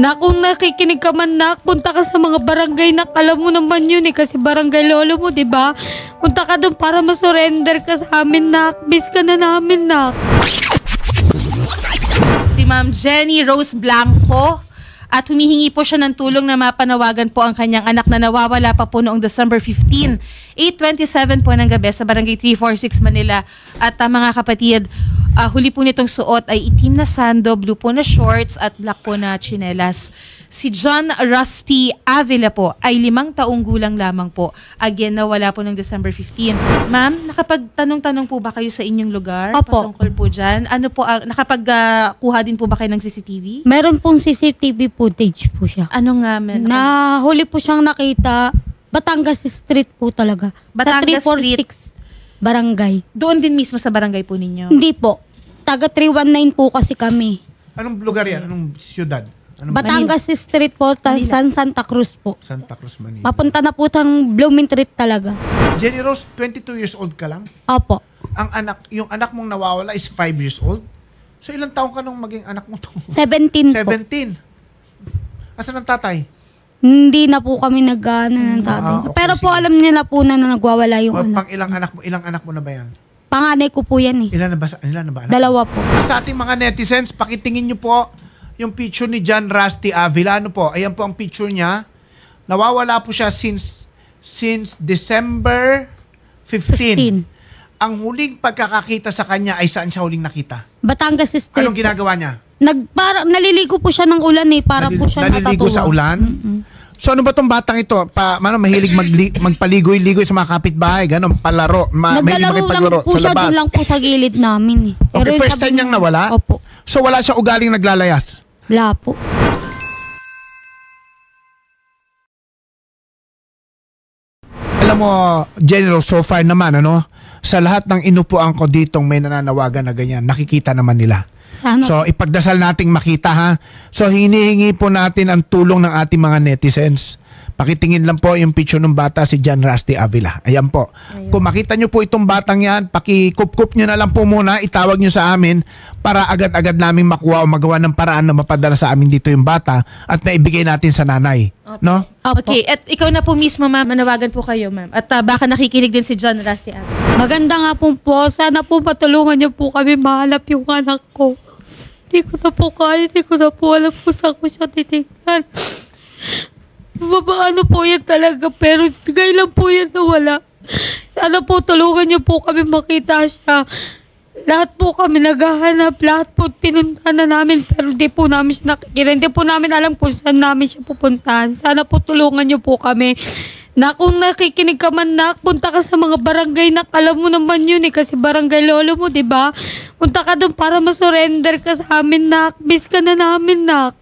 Na kung nakikinig ka man, nak, punta ka sa mga barangay, nak. Alam mo naman yun kasi barangay lolo mo, di ba? Punta ka doon para masurrender ka sa amin, nak. Miss ka na namin, nak. Si Ma'am Jenny Rose Blanco, at humihingi po siya ng tulong na mapanawagan po ang kanyang anak na nawawala pa po noong December 15, 8:27 po ng gabi sa Barangay 346 Manila. At mga kapatid, huli po nitong suot ay itim na sando, blue po na shorts at black po na tsinelas. Si John Rusty Avila po ay 5 taong gulang lamang po. Again, nawala po ng December 15. Ma'am, nakapagtanong-tanong po ba kayo sa inyong lugar? Opo. Patungkol po dyan? Ano po, nakapagkuha din po ba kayo ng CCTV? Meron pong CCTV footage po siya. Ano nga, men? Na huli po siyang nakita, Batangas Street po talaga. Batangas sa 346 barangay. Doon din mismo sa barangay po ninyo? Hindi po. Taga 319 po kasi kami. Anong lugar yan? Anong siyudad? Anong Batangas Street po, Santa Cruz po. Santa Cruz, Manila. Papunta na po tang Blooming Street talaga. Jenny Rose, 22 years old ka lang? Opo. Yung anak mong nawawala is 5 years old? So ilang taon ka nung maging anak mo to? 17 po. 17. Asan ang tatay? Hindi na po kami nag-ano ng tatay. Okay, Pero po sige. alam nila po na nagwawala yung anak. Pang ilang anak mo na ba yan? Panganay ko po yan eh. Ilan na ba anak? 2 po. Sa ating mga netizens, pakitingin nyo po yung picture ni John Rusty Avila. Ano po? Ayan po ang picture niya. Nawawala po siya since December 15. Ang huling pagkakakita sa kanya ay saan siya huling nakita? Batangas Street. Anong ginagawa niya? Naliligo po siya ng ulan eh, para po siya naliligo natatuwa. sa ulan? So ano ba tong batang ito? Mahilig magpaligoy-ligoy sa mga kapitbahay, ganun, palaro, mahilig Naglalaro lang po sa siya, labas. doon lang po sa gilid namin eh. Okay, yung first sabi time niyang nawala? Opo. So wala siya ugaling naglalayas? Wala po. Alam mo, General, so far naman, sa lahat ng inupuan ko ditong may nananawagan na ganyan, nakikita naman nila. Ano? So, ipagdasal nating makita, ha? So, hinihingi po natin ang tulong ng ating mga netizens. Pakitingin lang po yung picture ng bata, si John Rusty Avila. Ayan po. Ayun. Kung makita nyo po itong batang yan, pakikup-kup nyo na lang po muna, itawag nyo sa amin para agad-agad namin makuha o magawa ng paraan na mapadala sa amin dito yung bata at naibigay natin sa nanay. Okay. No? Okay, at ikaw na po mismo, ma'am, manawagan po kayo, ma'am. At baka nakikinig din si John Rusty Avila. Maganda nga po, sana po matulungan niyo po kami mahanap yung anak ko. Hindi ko na po kaya, hindi ko na po alam kung saan ko siya titignan. Ano po yan talaga, pero tigay lang po yan na wala. Sana po tulungan niyo po kami makita siya. Lahat po kami naghahanap, lahat po pinunta na namin, pero hindi po namin siya nakikita. Hindi po namin alam kung saan namin siya pupuntahan. Sana po tulungan niyo po kami. Na kung nakikinig ka man, nak, punta ka sa mga barangay, nak. Alam mo naman yun kasi barangay lolo mo, di ba? Punta ka doon para masurrender ka sa amin, nak. Miss ka na namin, nak.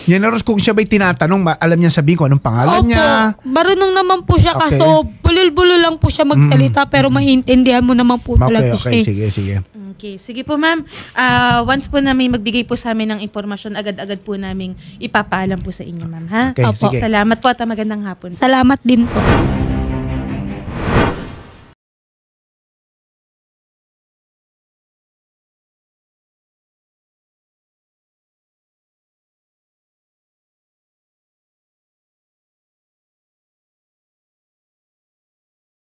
Yan na, kung siya ba'y tinatanong, alam niya sabihin ko anong pangalan niya. Marunong naman po siya, Okay. kaso bulil-bulil lang po siya magsalita, pero maintindihan mo naman po talaga Okay, siya. sige. Okay, sige po, ma'am. Once po na may magbigay po sa amin ng impormasyon, agad-agad po naming ipapaalam po sa inyo, ma'am, ha? Okay, Opo. sige. Salamat po at magandang hapon. Salamat din po.